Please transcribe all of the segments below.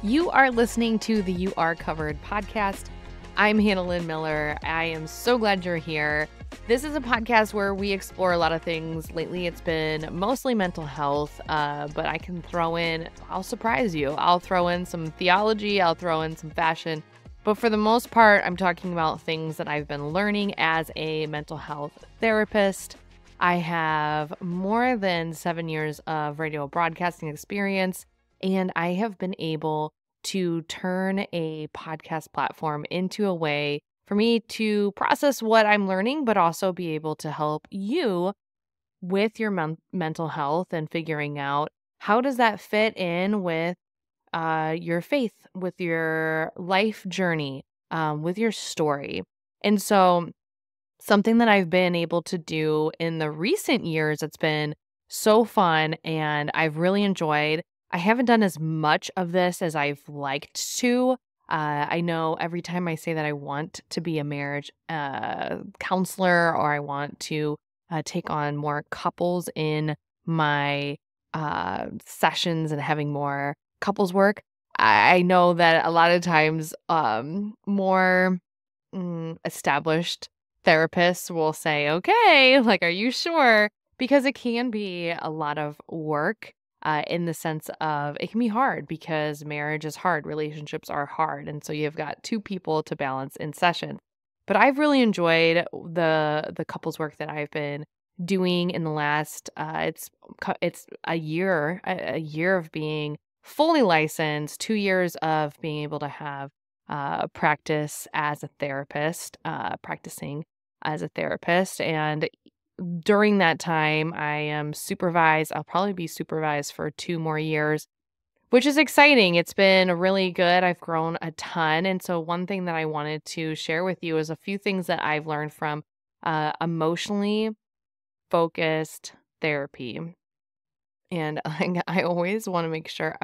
You are listening to the You Are Covered podcast. I'm Hannah Lynn Miller. I am so glad you're here. This is a podcast where we explore a lot of things. Lately, it's been mostly mental health, but I can I'll surprise you. I'll throw in some theology, I'll throw in some fashion. But for the most part, I'm talking about things that I've been learning as a mental health therapist. I have more than 7 years of radio broadcasting experience, and I have been able to turn a podcast platform into a way for me to process what I'm learning, but also be able to help you with your mental health and figuring out how does that fit in with your faith, with your life journey, with your story. And so something that I've been able to do in the recent years, it's been so fun and I've really enjoyed. I haven't done as much of this as I've liked to. I know every time I say that I want to be a marriage counselor or I want to take on more couples in my sessions and having more couples work, I know that a lot of times more established therapists will say, okay, like, are you sure? Because it can be a lot of work in the sense of it can be hard because marriage is hard, relationships are hard. And so you've got two people to balance in session. But I've really enjoyed the couples work that I've been doing in the last it's a year of being fully licensed, 2 years of being able to have practice as a therapist, practicing as a therapist. And during that time, I am supervised. I'll probably be supervised for 2 more years, which is exciting. It's been really good. I've grown a ton. And so one thing that I wanted to share with you is a few things that I've learned from emotionally focused therapy. And I always want to make sure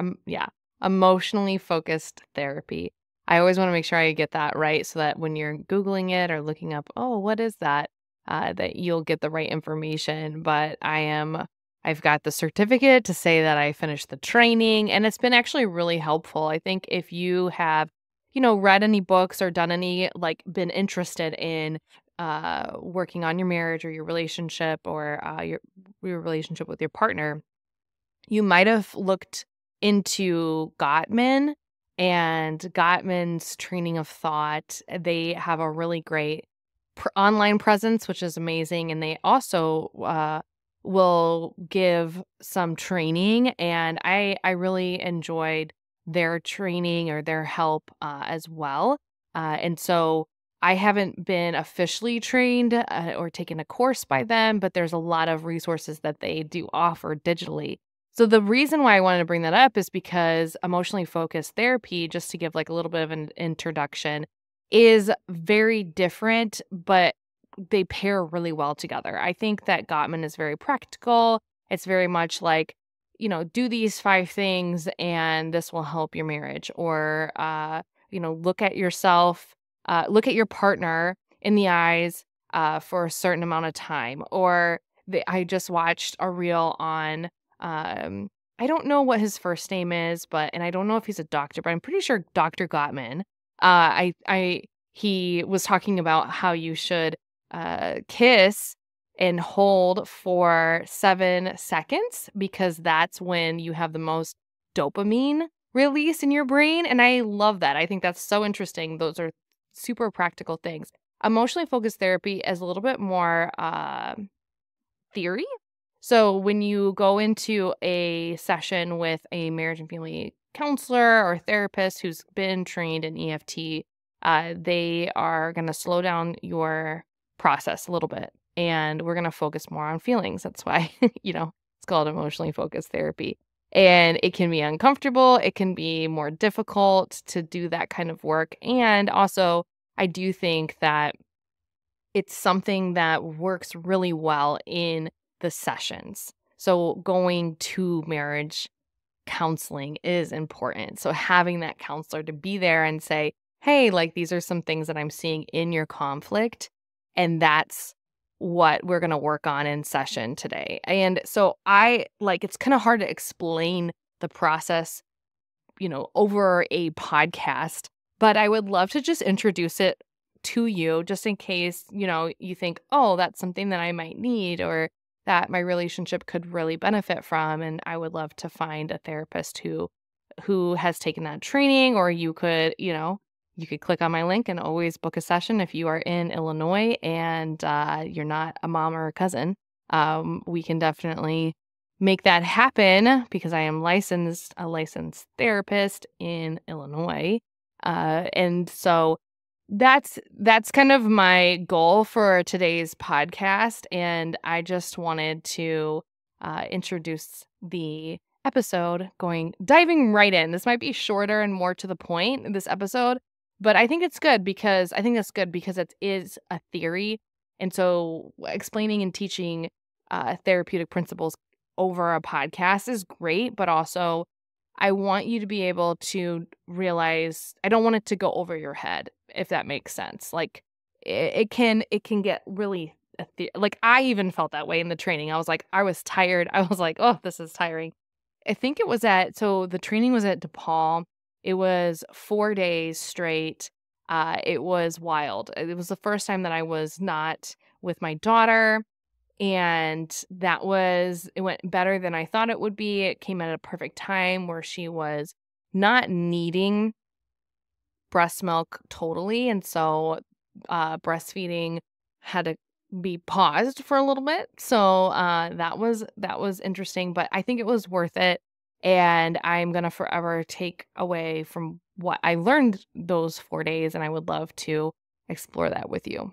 emotionally focused therapy. I always want to make sure I get that right so that when you're Googling it or looking up, oh, what is that? That you'll get the right information. But I've got the certificate to say that I finished the training, and it's been actually really helpful. I think if you have, read any books or done any, been interested in working on your marriage or your relationship or your relationship with your partner, you might have looked into Gottman and Gottman's training of thought. They have a really great online presence, which is amazing. And they also will give some training. And I really enjoyed their training or their help as well. And so I haven't been officially trained or taken a course by them, but there's a lot of resources that they do offer digitally. So the reason why I wanted to bring that up is because emotionally focused therapy, just to give like a little bit of an introduction, is very different, but they pair really well together. I think that Gottman is very practical. It's very much like, do these 5 things and this will help your marriage. Or, look at yourself, look at your partner in the eyes for a certain amount of time. Or I just watched a reel on I don't know what his first name is, and I don't know if he's a doctor, but I'm pretty sure Dr. Gottman. He was talking about how you should kiss and hold for 7 seconds because that's when you have the most dopamine release in your brain. And I love that. I think that's so interesting. Those are super practical things. Emotionally focused therapy is a little bit more theory. So when you go into a session with a marriage and family counselor or therapist who's been trained in EFT, they are going to slow down your process a little bit. And we're going to focus more on feelings. That's why, it's called emotionally focused therapy. And it can be uncomfortable. It can be more difficult to do that kind of work. And also, I do think that it's something that works really well in the sessions. So going to marriage counseling is important. So having that counselor to be there and say, hey, like these are some things that I'm seeing in your conflict, and that's what we're going to work on in session today. And so it's kind of hard to explain the process over a podcast, but I would love to just introduce it to you just in case, you think, oh, that's something that I might need or that my relationship could really benefit from. And I would love to find a therapist who has taken that training, or you could click on my link and always book a session if you are in Illinois and you're not a mom or a cousin. We can definitely make that happen because I am a licensed therapist in Illinois. And so that's kind of my goal for today's podcast. And I just wanted to introduce the episode diving right in. This might be shorter and more to the point in this episode, but I think that's good because it is a theory. And so explaining and teaching therapeutic principles over a podcast is great, but also I want you to be able to realize I don't want it to go over your head, if that makes sense. Like it can get really like I even felt that way in the training. I was tired. I was like, oh, this is tiring. I think the training was at DePaul. It was 4 days straight. It was wild. It was the first time that I was not with my daughter. And it went better than I thought it would be. It came at a perfect time where she was not needing breast milk totally. And so breastfeeding had to be paused for a little bit. So that was interesting, but I think it was worth it. And I'm going to forever take away from what I learned those 4 days. And I would love to explore that with you.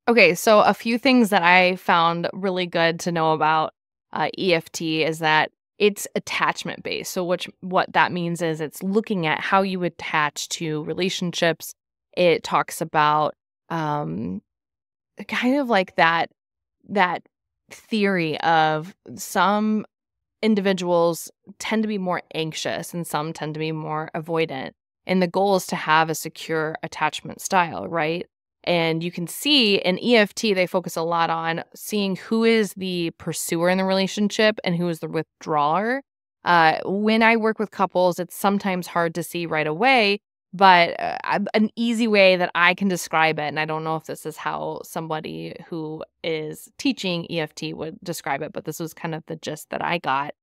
Okay, so a few things that I found really good to know about EFT is that it's attachment based. So what that means is it's looking at how you attach to relationships. It talks about kind of like that theory of some individuals tend to be more anxious and some tend to be more avoidant. And the goal is to have a secure attachment style, right? And you can see in EFT, they focus a lot on seeing who is the pursuer in the relationship and who is the withdrawer. When I work with couples, it's sometimes hard to see right away, but an easy way that I can describe it, and I don't know if this is how somebody who is teaching EFT would describe it, but this was kind of the gist that I got.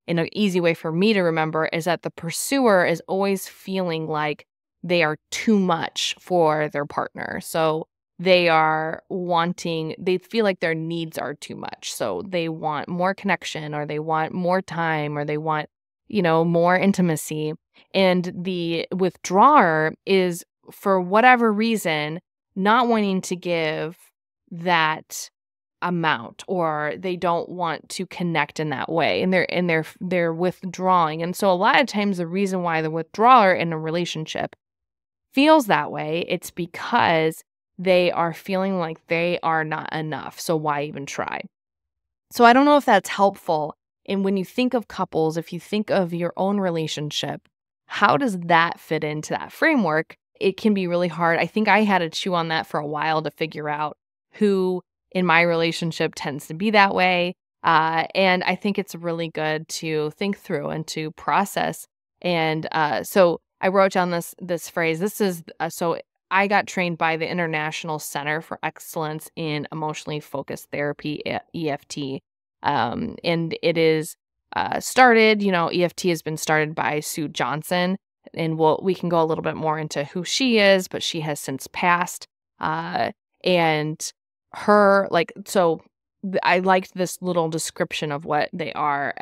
And an easy way for me to remember is that the pursuer is always feeling like they are too much for their partner. So they feel like their needs are too much. So they want more connection, or they want more time, or they want, more intimacy. And the withdrawer is, for whatever reason, not wanting to give that amount, or they don't want to connect in that way, and they're withdrawing. And so a lot of times the reason why the withdrawer in a relationship feels that way, it's because they are feeling like they are not enough. So why even try? So I don't know if that's helpful. And when you think of couples, if you think of your own relationship, how does that fit into that framework? It can be really hard. I think I had to chew on that for a while to figure out who in my relationship tends to be that way. And I think it's really good to think through and to process. And so I wrote down this phrase. This is so I got trained by the International Center for Excellence in Emotionally Focused Therapy, EFT, and it is started. EFT has been started by Sue Johnson, and we can go a little bit more into who she is, but she has since passed. And her I liked this little description of what they are.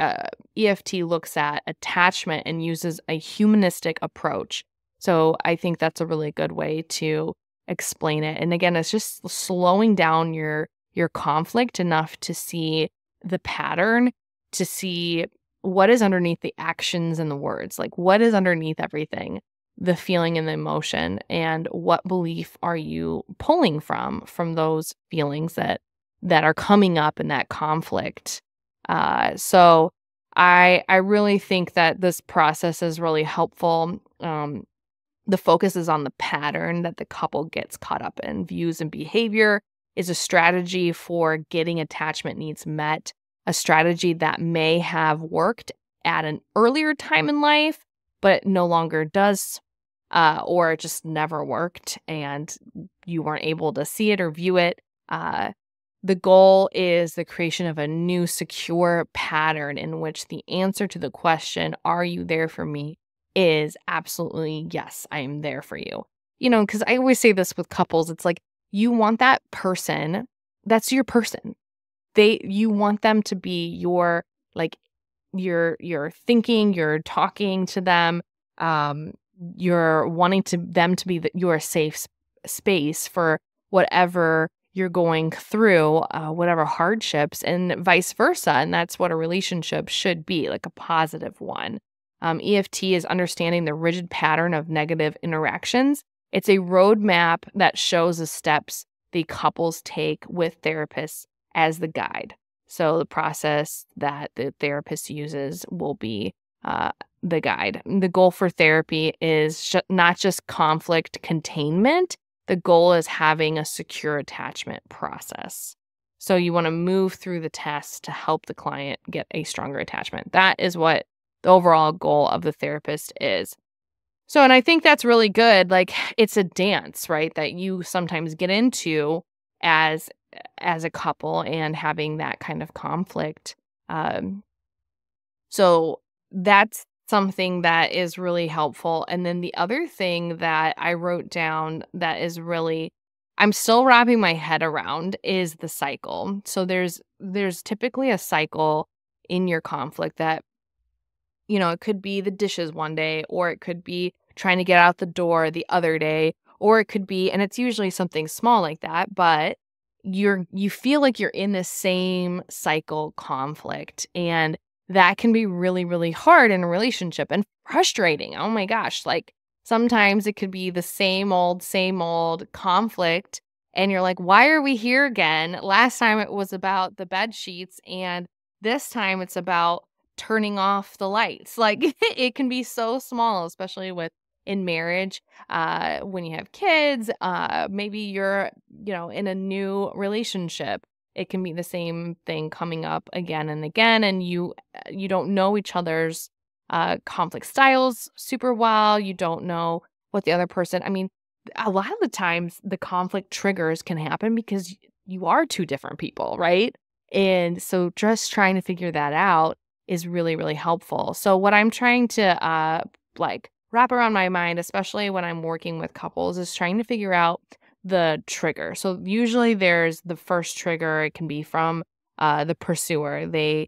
EFT looks at attachment and uses a humanistic approach. So I think that's a really good way to explain it. And again, it's just slowing down your conflict enough to see the pattern, to see what is underneath the actions and the words, like what is underneath everything, the feeling and the emotion, and what belief are you pulling from those feelings that are coming up in that conflict. So I really think that this process is really helpful. The focus is on the pattern that the couple gets caught up in. Views and behavior is a strategy for getting attachment needs met, a strategy that may have worked at an earlier time in life, but it no longer does, or it just never worked and you weren't able to see it or view it. The goal is the creation of a new secure pattern in which the answer to the question, "Are you there for me?" is absolutely yes, I am there for you. Because I always say this with couples, it's like you want that person, that's your person. You want them to be your, like, you're thinking, you're talking to them, um, you're wanting them to be your safe space for whatever you're going through, whatever hardships, and vice versa. And that's what a relationship should be, like a positive one. EFT is understanding the rigid pattern of negative interactions. It's a roadmap that shows the steps the couples take with therapists as the guide. So the process that the therapist uses will be the guide. The goal for therapy is not just conflict containment. The goal is having a secure attachment process. So you want to move through the test to help the client get a stronger attachment. That is what the overall goal of the therapist is. So, and I think that's really good. Like, it's a dance, right, that you sometimes get into as a couple and having that kind of conflict. So that's something that is really helpful. And then the other thing that I wrote down that is really, I'm still wrapping my head around, is the cycle. So there's typically a cycle in your conflict that, it could be the dishes one day, or it could be trying to get out the door the other day, or it could be, and it's usually something small like that, but you feel like you're in the same cycle conflict, and that can be really, really hard in a relationship and frustrating. Oh my gosh, like sometimes it could be the same old conflict, and you're like, why are we here again? Last time it was about the bed sheets, and this time it's about turning off the lights. Like it can be so small, especially in marriage, when you have kids, maybe you're, in a new relationship. It can be the same thing coming up again and again, and you don't know each other's conflict styles super well. You don't know what the other person. I mean, a lot of the times the conflict triggers can happen because you are two different people, right? And so just trying to figure that out is really, really helpful. So what I'm trying to wrap around my mind, especially when I'm working with couples, is trying to figure out the trigger. So usually there's the first trigger. It can be from the pursuer. They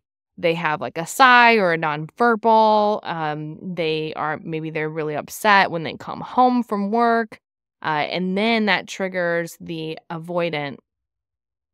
have like a sigh or a nonverbal. They're really upset when they come home from work, and then that triggers the avoidant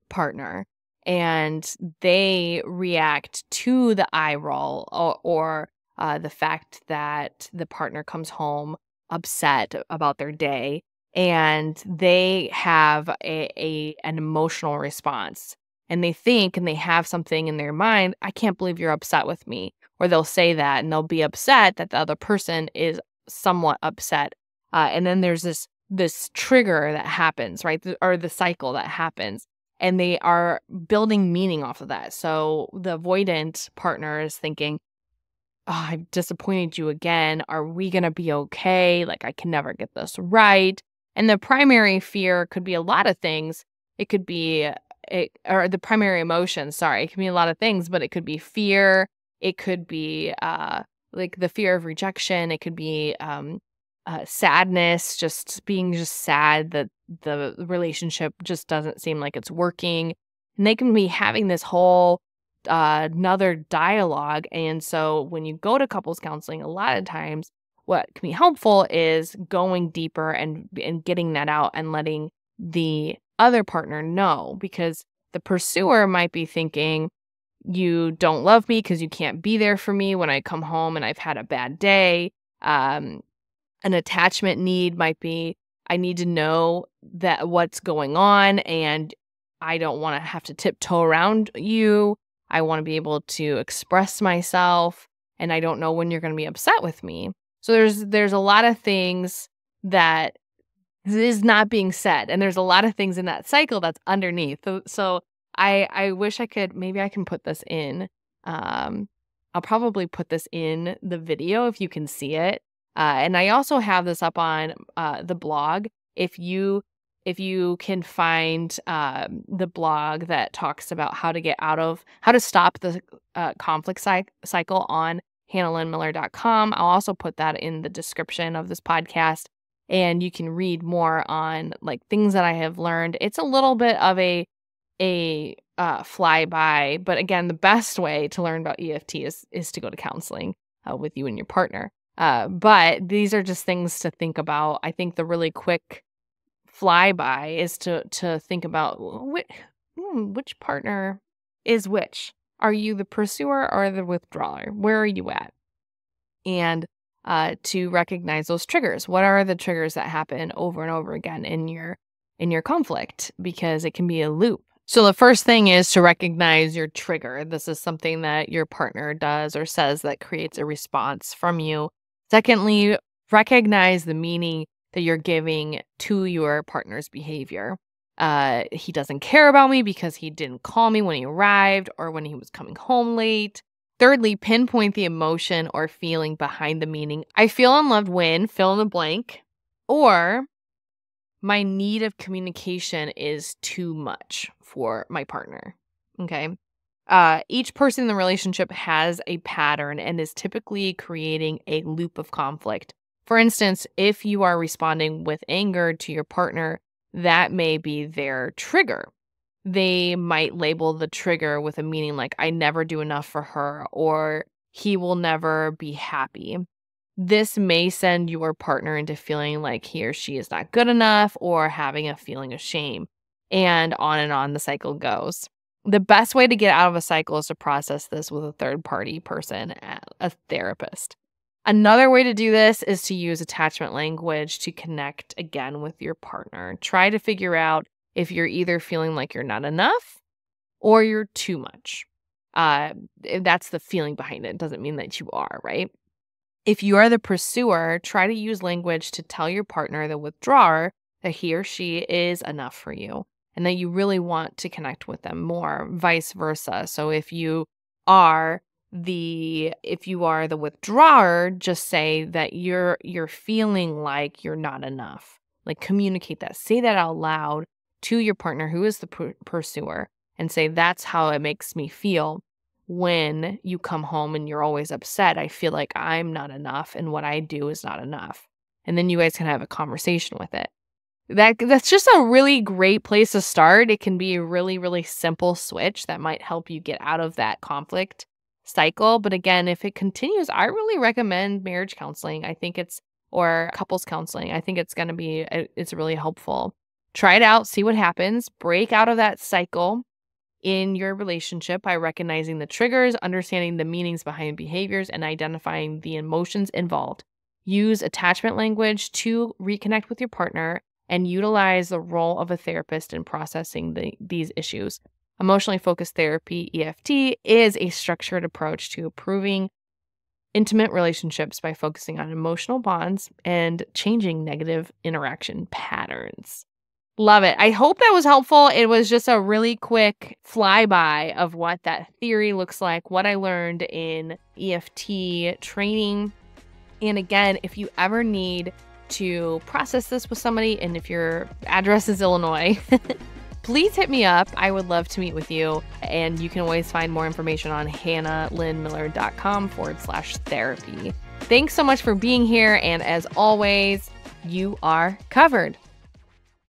partner, and they react to the eye roll, or the fact that the partner comes home upset about their day, and they have an emotional response, and they think, and they have something in their mind, I can't believe you're upset with me. Or they'll say that, and they'll be upset that the other person is somewhat upset. And then there's this trigger that happens, right? Or the cycle that happens. And they are building meaning off of that. So the avoidant partner is thinking, oh, I've disappointed you again. Are we going to be okay? Like, I can never get this right. And the primary fear could be a lot of things. It could be, or the primary emotion, sorry, it can be a lot of things, but it could be fear. It could be like the fear of rejection. It could be sadness, just being sad that the relationship just doesn't seem like it's working. And they can be having this whole another dialogue. And so when you go to couples counseling, a lot of times what can be helpful is going deeper and getting that out and letting the other partner know, because the pursuer might be thinking, you don't love me because you can't be there for me when I come home and I've had a bad day. An attachment need might be, I need to know that what's going on, and I don't want to have to tiptoe around you. I want to be able to express myself, and I don't know when you're going to be upset with me. So there's a lot of things that is not being said, and there's a lot of things in that cycle that's underneath. So I wish maybe I can put this in I'll probably put this in the video if you can see it. And I also have this up on the blog. If you can find the blog that talks about how to stop the conflict cycle on HannahLynnMiller.com. I'll also put that in the description of this podcast, and you can read more on like things that I have learned. It's a little bit of a flyby, but again, the best way to learn about EFT is to go to counseling with you and your partner. But these are just things to think about. I think the really quick flyby is to think about which partner is which. Are you the pursuer or the withdrawer? Where are you at? And to recognize those triggers. What are the triggers that happen over and over again in your conflict? Because it can be a loop. So the first thing is to recognize your trigger. This is something that your partner does or says that creates a response from you. Secondly, recognize the meaning that you're giving to your partner's behavior. He doesn't care about me because he didn't call me when he arrived or when he was coming home late. Thirdly, pinpoint the emotion or feeling behind the meaning. I feel unloved when, fill in the blank, or my need of communication is too much for my partner. Okay. Each person in the relationship has a pattern and is typically creating a loop of conflict. For instance, if you are responding with anger to your partner, that may be their trigger. They might label the trigger with a meaning like, I never do enough for her, or he will never be happy. This may send your partner into feeling like he or she is not good enough or having a feeling of shame. And on the cycle goes. The best way to get out of a cycle is to process this with a third-party person, a therapist. Another way to do this is to use attachment language to connect again with your partner. Try to figure out if you're either feeling like you're not enough or you're too much. That's the feeling behind it. It doesn't mean that you are, right? If you are the pursuer, try to use language to tell your partner, the withdrawer, that he or she is enough for you and that you really want to connect with them more, vice versa. So if you are the withdrawer, just say that you're feeling like you're not enough. Like communicate that. Say that out loud to your partner who is the pursuer and say, that's how it makes me feel when you come home and you're always upset. I feel like I'm not enough and what I do is not enough. And then you guys can have a conversation with it. That's just a really great place to start. It can be a really, really simple switch that might help you get out of that conflict cycle. But again, if it continues, I really recommend marriage counseling. Or couples counseling. I think it's really helpful. Try it out, see what happens, break out of that cycle in your relationship by recognizing the triggers, understanding the meanings behind behaviors, and identifying the emotions involved. Use attachment language to reconnect with your partner and utilize the role of a therapist in processing these issues. Emotionally focused therapy, EFT, is a structured approach to improving intimate relationships by focusing on emotional bonds and changing negative interaction patterns. Love it. I hope that was helpful. It was just a really quick flyby of what that theory looks like, what I learned in EFT training. And again, if you ever need to process this with somebody, and if your address is Illinois, please hit me up. I would love to meet with you. And you can always find more information on HannahLynnMiller.com/therapy. Thanks so much for being here. And as always, you are covered.